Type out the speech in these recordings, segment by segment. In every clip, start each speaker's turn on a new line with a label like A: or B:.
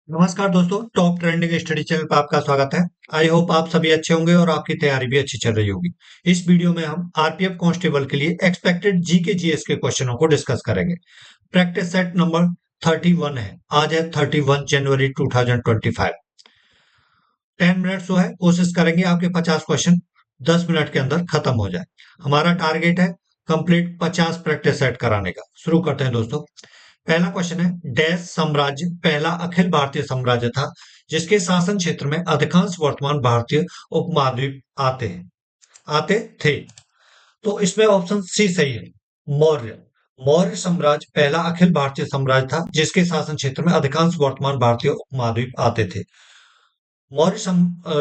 A: नमस्कार दोस्तों, top trending study channel पर आपका स्वागत है। आई होप आप सभी अच्छे होंगे और आपकी तैयारी भी अच्छी चल रही होगी। इस वीडियो में हम आरपीएफ कांस्टेबल के लिए एक्सपेक्टेड जीके जीएस के क्वेश्चनों को डिस्कस करेंगे। प्रैक्टिस सेट नंबर 31 है। आज है 31 जनवरी 2025। 10 मिनट जो है कोशिश करेंगे आपके 50 क्वेश्चन 10 मिनट के अंदर खत्म हो जाए। हमारा टारगेट है कंप्लीट 50 प्रैक्टिस सेट कराने का। शुरू करते हैं दोस्तों। पहला क्वेश्चन है, डैश साम्राज्य पहला अखिल भारतीय साम्राज्य था जिसके शासन क्षेत्र में अधिकांश वर्तमान भारतीय उपमहाद्वीप आते थे। तो इसमें ऑप्शन सी सही है। मौर्य। मौर्य साम्राज्य पहला अखिल भारतीय साम्राज्य था जिसके शासन क्षेत्र में अधिकांश वर्तमान भारतीय उपमहाद्वीप आते थे। मौर्य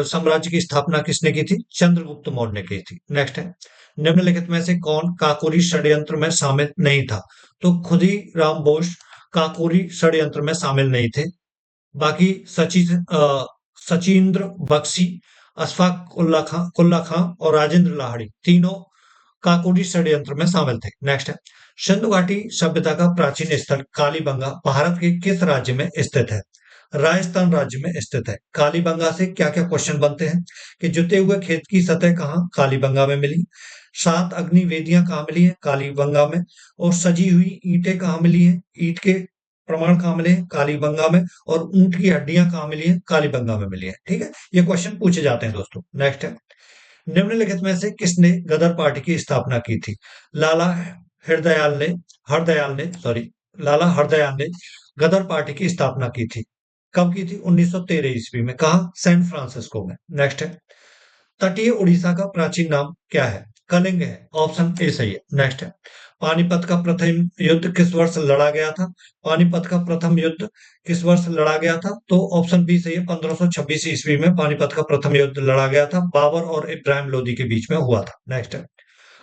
A: साम्राज्य की स्थापना किसने की थी? चंद्रगुप्त मौर्य ने की थी। नेक्स्ट है, निम्नलिखित में से कौन काकोरी षड्यंत्र में शामिल नहीं था? तो खुदीराम बोस काकोरी षड्यंत्र में शामिल नहीं थे। बाकी सचिंद्र बख्शी, अशफाक उल्ला खां और राजेंद्र लाहिड़ी तीनों काकोरी षड्यंत्र में शामिल थे। नेक्स्ट है, सिंधु घाटी सभ्यता का प्राचीन स्थल कालीबंगा भारत के किस राज्य में स्थित है? राजस्थान राज्य में स्थित है। कालीबंगा से क्या क्या क्वेश्चन बनते हैं कि जुते हुए खेत की सतह कहाँ? कालीबंगा में मिली। 7 अग्नि वेदियां कहाँ मिली है? कालीबंगा में। और सजी हुई ईंटें कहाँ मिली है? ईंट के प्रमाण कहाँ मिले हैं? कालीबंगा में। और ऊंट की हड्डियां कहाँ मिली है? कालीबंगा में मिली है। ठीक है, ये क्वेश्चन पूछे जाते हैं दोस्तों। नेक्स्ट है, निम्नलिखित में से किसने गदर पार्टी की स्थापना की थी? लाला हरदयाल ने लाला हरदयाल ने गदर पार्टी की स्थापना की थी। कब की थी? 1913 ईस्वी में। कहा? सैन फ्रांसिस्को में। नेक्स्ट है, तटीय उड़ीसा का प्राचीन नाम क्या है? कलिंग है। ऑप्शन ए सही है। नेक्स्ट है, पानीपत का प्रथम युद्ध किस वर्ष लड़ा गया था? पानीपत का प्रथम युद्ध किस वर्ष लड़ा गया था? तो ऑप्शन बी सही है। 1526 ईस्वी में पानीपत का प्रथम युद्ध लड़ा गया था। बाबर और इब्राहिम लोदी के बीच में हुआ था। नेक्स्ट है,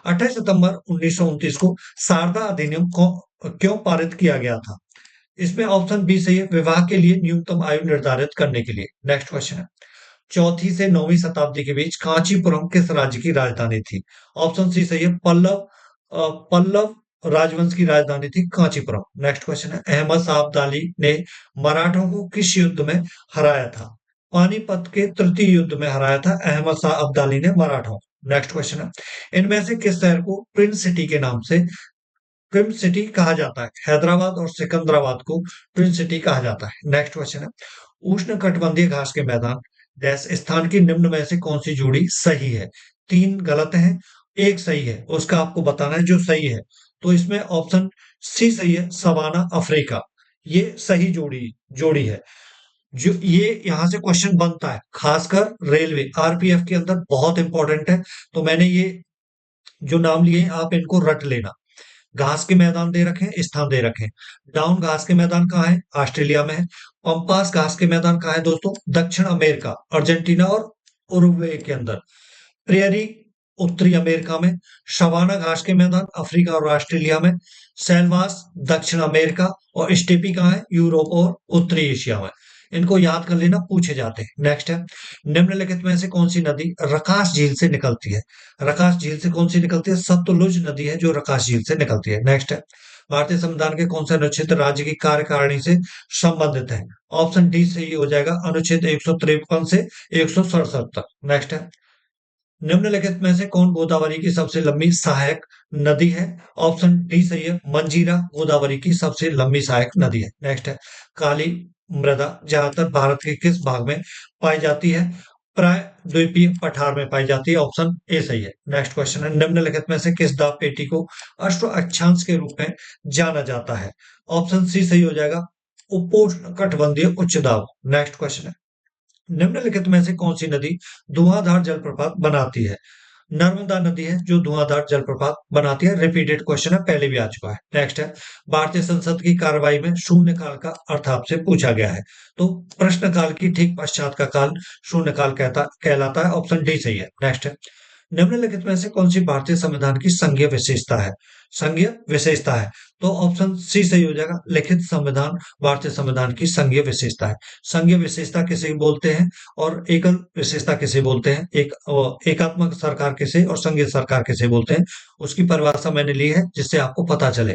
A: 28 सितंबर 1929 को शारदा अधिनियम को क्यों पारित किया गया था? इसमें ऑप्शन बी सही है। विवाह के लिए न्यूनतम आयु निर्धारित करने के लिए। नेक्स्ट क्वेश्चन है, चौथी से 9वीं शताब्दी के बीच कांचीपुरम किस राज्य की राजधानी थी? ऑप्शन सी सही है। पल्लव राजवंश की राजधानी थी कांचीपुरम। नेक्स्ट क्वेश्चन है, अहमद शाह अब्दाली ने मराठों को किस युद्ध में हराया था? पानीपत के तृतीय युद्ध में हराया था अहमद शाह अब्दाली ने मराठों को। नेक्स्ट क्वेश्चन है, इनमें से किस शहर को प्रिंस सिटी के नाम से ट्विन सिटी कहा जाता है? हैदराबाद और सिकंदराबाद को ट्विन सिटी कहा जाता है। नेक्स्ट क्वेश्चन है, उष्ण कटिबंधीय घास के मैदान डैश स्थान की निम्न में से कौन सी जोड़ी सही है? 3 गलत है, एक सही है। उसका आपको बताना है जो सही है। तो इसमें ऑप्शन सी सही है। सवाना अफ्रीका, ये सही जोड़ी जोड़ी है। जो ये यहां से क्वेश्चन बनता है, खासकर रेलवे आरपीएफ के अंदर बहुत इंपॉर्टेंट है। तो मैंने ये जो नाम लिए हैं आप इनको रट लेना। घास के मैदान दे रखे हैं, स्थान दे रखे हैं। डाउन घास के मैदान कहाँ है? ऑस्ट्रेलिया में है। पंपास घास के मैदान कहाँ है दोस्तों? दक्षिण अमेरिका, अर्जेंटीना और उरुग्वे के अंदर। प्रेयरी उत्तरी अमेरिका में। सवाना घास के मैदान अफ्रीका और ऑस्ट्रेलिया में। सेलवास दक्षिण अमेरिका। और स्टेपी कहाँ है? यूरोप और उत्तरी एशिया में। इनको याद कर लेना, पूछे जाते हैं। नेक्स्ट है, निम्नलिखित में से कौन सी नदी रकास झील से निकलती है? रकास झील से कौन सी निकलती है? सतलुज नदी है जो रकास झील से निकलती है। नेक्स्ट है, भारतीय संविधान के कौन से अनुच्छेद राज्य की कार्यकारिणी से संबंधित है? ऑप्शन डी सही हो जाएगा। अनुच्छेद 153 से 167 तक। नेक्स्ट है, निम्नलिखित में से कौन गोदावरी की सबसे लंबी सहायक नदी है? ऑप्शन डी सही है। मंजीरा गोदावरी की सबसे लंबी सहायक नदी है। नेक्स्ट है, काली मृदा ज्यादातर भारत के किस भाग में पाई जाती है? प्राय द्वीपीय पठार में पाई जाती है। ऑप्शन ए सही है। नेक्स्ट क्वेश्चन है, निम्नलिखित में से किस दाब पेटी को अश्व अक्षांश के रूप में जाना जाता है? ऑप्शन सी सही हो जाएगा। उपोष्ण कटिबंधीय उच्च दाब। नेक्स्ट क्वेश्चन है, निम्नलिखित में से कौन सी नदी धुआंधार जलप्रपात बनाती है? नर्मदा नदी है जो धुआंधार जलप्रपात बनाती है। रिपीटेड क्वेश्चन है, पहले भी आ चुका है। नेक्स्ट है, भारतीय संसद की कार्रवाई में शून्यकाल का अर्थ आपसे पूछा गया है। तो प्रश्नकाल की ठीक पश्चात का काल शून्यकाल कहलाता है। ऑप्शन डी सही है। नेक्स्ट है, निम्नलिखित में से कौन सी भारतीय संविधान की संघीय विशेषता है? संघीय विशेषता है। तो ऑप्शन सी सही हो जाएगा, लिखित संविधान भारतीय संविधान की संघीय विशेषता है। संघीय विशेषता किसे बोलते हैं और एकल विशेषता किसे बोलते हैं, एकात्मक सरकार किसे और संघीय सरकार किसे बोलते हैं, उसकी परिभाषा मैंने ली है जिससे आपको पता चले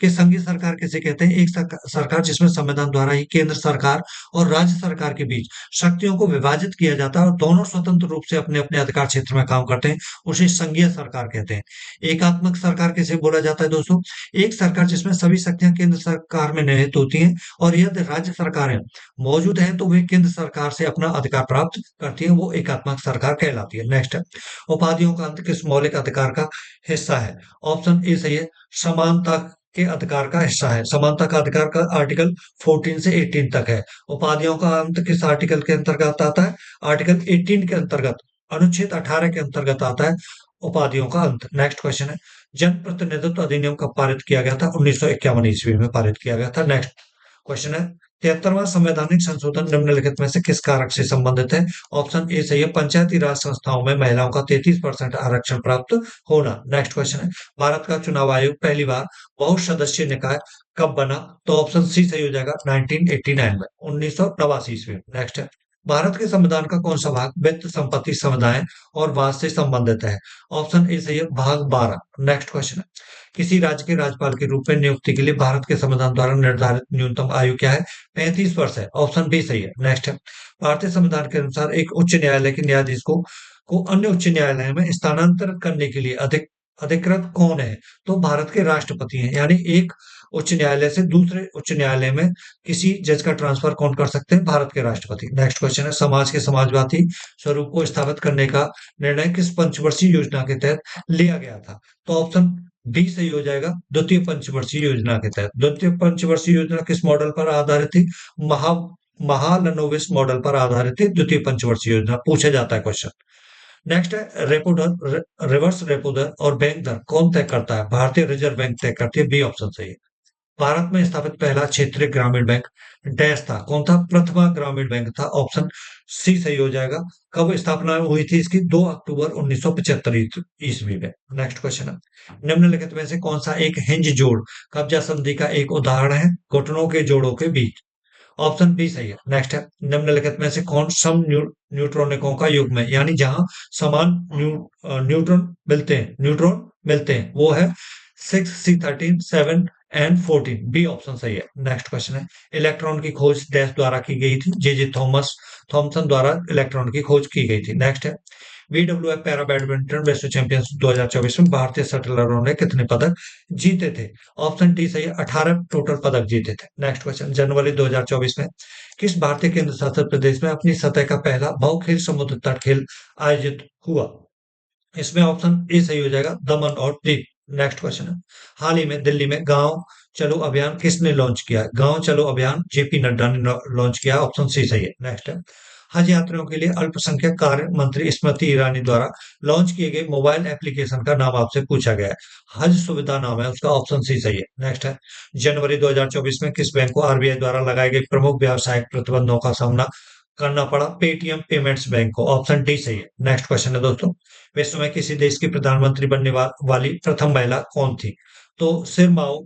A: कि संघीय सरकार किसे कहते हैं। एक सरकार जिसमें संविधान द्वारा ही केंद्र सरकार और राज्य सरकार के बीच शक्तियों को विभाजित किया जाता है और दोनों स्वतंत्र रूप से अपने अपने अधिकार क्षेत्र में काम करते हैं, उसे संघीय सरकार कहते हैं। एकात्मक सरकार किसे बोला जाता है दोस्तों, एक सरकार जिसमें सभी शक्तियां केंद्र सरकार में निहित होती हैं और यदि राज्य सरकारें मौजूद हैं तो वे केंद्र सरकार से अपना अधिकार प्राप्त करती हैं, वो एकात्मक सरकार कहलाती है। नेक्स्ट है, उपाधियों का अंत किस मौलिक अधिकार का हिस्सा है। ऑप्शन ए सही है, समानता के अधिकार का हिस्सा है। समानता का अधिकार का आर्टिकल 14 से 18 तक है। उपाधियों का अंत किस आर्टिकल के अंतर्गत आता है, आर्टिकल 18 के अंतर्गत, अनुच्छेद 18 के अंतर्गत आता है उपाधियों का अंत। नेक्स्ट क्वेश्चन है, जन प्रतिनिधित्व अधिनियम कब पारित किया गया था, 1951 ईस्वी में पारित किया गया था। नेक्स्ट क्वेश्चन है, 73वां संवैधानिक संशोधन निम्नलिखित में से किस कारक से संबंधित है। ऑप्शन ए सही है, पंचायती राज संस्थाओं में महिलाओं का 33% आरक्षण प्राप्त होना। नेक्स्ट क्वेश्चन है, भारत का चुनाव आयोग पहली बार बहुसदस्यीय निकाय कब बना। तो ऑप्शन सी सही हो जाएगा, 1989 में, 1989 ईस्वी में। नेक्स्ट है, भारत के संविधान का कौन सा भाग वित्त संपत्ति समुदाय और वास से संबंधित है। ऑप्शन ए सही है, भाग 12। नेक्स्ट क्वेश्चन है, किसी राज्य के राज्यपाल के रूप में नियुक्ति के लिए भारत के संविधान द्वारा निर्धारित न्यूनतम आयु क्या है, 35 वर्ष है। ऑप्शन बी सही है। नेक्स्ट है, भारतीय संविधान के अनुसार एक उच्च न्यायालय के न्यायाधीश को अन्य उच्च न्यायालय में स्थानांतरित करने के लिए अधिकृत कौन है। तो भारत के राष्ट्रपति हैं, यानी एक उच्च न्यायालय से दूसरे उच्च न्यायालय में किसी जज का ट्रांसफर कौन कर सकते हैं, भारत के राष्ट्रपति। नेक्स्ट क्वेश्चन है, समाज के समाजवादी स्वरूप को स्थापित करने का निर्णय किस पंचवर्षीय योजना के तहत लिया गया था। तो ऑप्शन बी सही हो जाएगा, द्वितीय पंचवर्षीय योजना के तहत। द्वितीय पंचवर्षीय योजना किस मॉडल पर आधारित थी, महा महालनोबिस मॉडल पर आधारित थी द्वितीय पंचवर्षीय योजना, पूछा जाता है क्वेश्चन। नेक्स्ट है, रेपो दर, रिवर्स रेपो दर और बैंक दर कौन तय करता है, भारतीय रिजर्व बैंक तय करती है। बी ऑप्शन सही है। भारत में स्थापित पहला क्षेत्रीय ग्रामीण बैंक डैश था, कौन था, प्रथमा ग्रामीण बैंक था। ऑप्शन सी सही हो जाएगा। कब स्थापना हुई थी इसकी, 2 अक्टूबर 1975 ईस्वी में। नेक्स्ट क्वेश्चन है, निम्नलिखित में से कौन सा एक हिंज जोड़ कब्जा संधि का एक उदाहरण है, घुटनों के जोड़ों के बीच। ऑप्शन बी सही है। नेक्स्ट है, निम्नलिखित में से कौन सम न्यूट्रॉनिकों का युग्म है, यानी जहां समान न्यूट्रॉन मिलते हैं, वो है 6 C13 7 एंड 14। बी ऑप्शन सही है। नेक्स्ट क्वेश्चन है, इलेक्ट्रॉन की खोज डैश द्वारा की गई थी, जे थॉमसन द्वारा इलेक्ट्रॉन की खोज की गई थी। नेक्स्ट है, बीडब्ल्यूएफ पैरा बैडमिंटन विश्व चैंपियनशिप 2024 में भारतीय शटलरों ने कितने पदक जीते थे। ऑप्शन डी सही है, 18 टोटल पदक जीते थे। नेक्स्ट क्वेश्चन, जनवरी 2024 में किस भारतीय केंद्र शासित प्रदेश में अपनी सतह का पहला बहुखेल समुद्र तट खेल आयोजित हुआ। इसमें ऑप्शन ए सही हो जाएगा, दमन और दीव। नेक्स्ट क्वेश्चन है, हाल ही में दिल्ली में गांव चलो अभियान किसने लॉन्च किया है। गांव चलो अभियान जेपी नड्डा ने लॉन्च किया। ऑप्शन सी सही है। नेक्स्ट है, हज यात्रियों के लिए अल्पसंख्यक कार्य मंत्री स्मृति ईरानी द्वारा लॉन्च किए गए मोबाइल एप्लीकेशन का नाम आपसे पूछा गया है। हज सुविधा नाम है उसका। ऑप्शन सी सही है। नेक्स्ट है, जनवरी 2024 में किस बैंक को आरबीआई द्वारा लगाए गए प्रमुख व्यावसायिक प्रतिबंधों का सामना करना पड़ा, पेटीएम पेमेंट्स बैंक को। ऑप्शन डी सही है। नेक्स्ट क्वेश्चन है दोस्तों, विश्व में किसी देश की प्रधानमंत्री बनने वाली प्रथम महिला कौन थी। तो सिरमाओ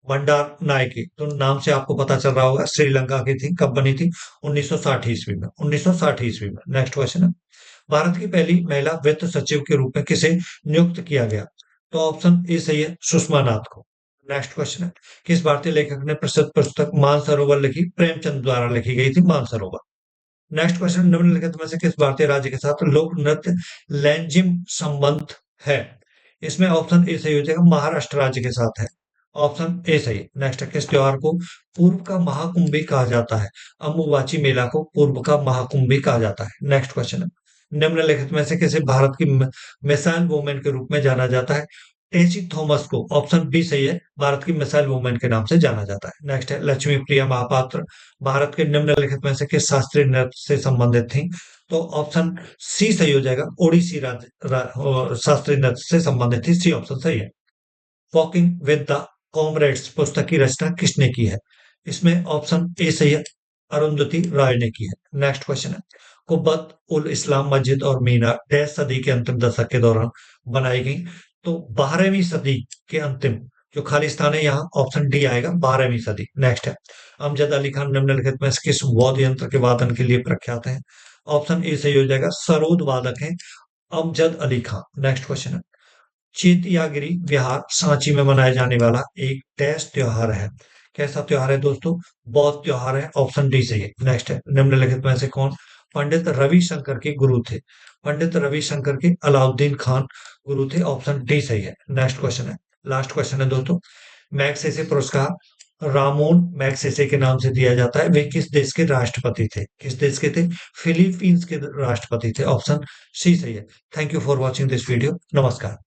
A: भंडार नायके, तो नाम से आपको पता चल रहा होगा, श्रीलंका की थी। कब बनी थी, 1960 ईस्वी में, 1960 ईस्वी में। नेक्स्ट क्वेश्चन है, भारत की पहली महिला वित्त सचिव के रूप में किसे नियुक्त किया गया। तो ऑप्शन ए सही है, सुषमा नाथ को। नेक्स्ट क्वेश्चन है, किस भारतीय लेखक ने प्रसिद्ध पुस्तक मानसरोवर लिखी, प्रेमचंद द्वारा लिखी गई थी मानसरोवर। नेक्स्ट क्वेश्चन, निम्नलिखित में से किस भारतीय राज्य के साथ लोक नृत्य लैंजिम संबंध है। इसमें ऑप्शन ए सही हो जाएगा, महाराष्ट्र राज्य के साथ है। ऑप्शन ए सही। नेक्स्ट है, किस त्योहार को पूर्व का महाकुंभ भी कहा जाता है। अम्बुबाची मेला को पूर्व का महाकुंभ भी कहा जाता है। नेक्स्ट क्वेश्चन है, निम्नलिखित में से किसे भारत की मिसाइल वुमेन के रूप में जाना जाता है। टेसी थॉमस को। ऑप्शन बी सही है, भारत की मिसाइल वुमेन के नाम से जाना जाता है। नेक्स्ट है, लक्ष्मी प्रिया महापात्र भारत के निम्नलिखित में से किस शास्त्रीय नृत्य से संबंधित थी। तो ऑप्शन सी सही हो जाएगा, ओडिसी शास्त्रीय नृत्य से संबंधित थी। सी ऑप्शन सही है। वॉकिंग विद द कॉमरेड्स पुस्तक की रचना किसने की है। इसमें ऑप्शन ए सही है, अरुंधति राय ने की है। नेक्स्ट क्वेश्चन है, कुब्बत उल इस्लाम मस्जिद और मीनार डैश सदी के अंतिम दशक के दौरान बनाई गई। तो 12वीं सदी के अंतिम जो खाली स्थान है यहाँ ऑप्शन डी आएगा, 12वीं सदी। नेक्स्ट है, अमजद अली खान निम्नलिखित में से किस वाद्य यंत्र के वादन के लिए प्रख्यात है? ऑप्शन ए सही हो जाएगा, सरोद वादक है अमजद अली खान। नेक्स्ट क्वेश्चन है, चेतियागिरी विहार सांची में मनाया जाने वाला एक डैश त्योहार है? कैसा त्योहार है दोस्तों? बौद्ध त्योहार है, ऑप्शन डी सही है। नेक्स्ट है, निम्नलिखित में से कौन पंडित रविशंकर के गुरु थे? पंडित रविशंकर के अलाउद्दीन खान गुरु थे, ऑप्शन डी सही है। नेक्स्ट क्वेश्चन है, लास्ट क्वेश्चन है दोस्तों, मैग्सेसे पुरस्कार रामोन मैग्सेसे के नाम से दिया जाता है, वे किस देश के राष्ट्रपति थे? किस देश के थे? फिलीपींस के राष्ट्रपति थे, ऑप्शन सी सही है। Thank you for watching this video. नमस्कार।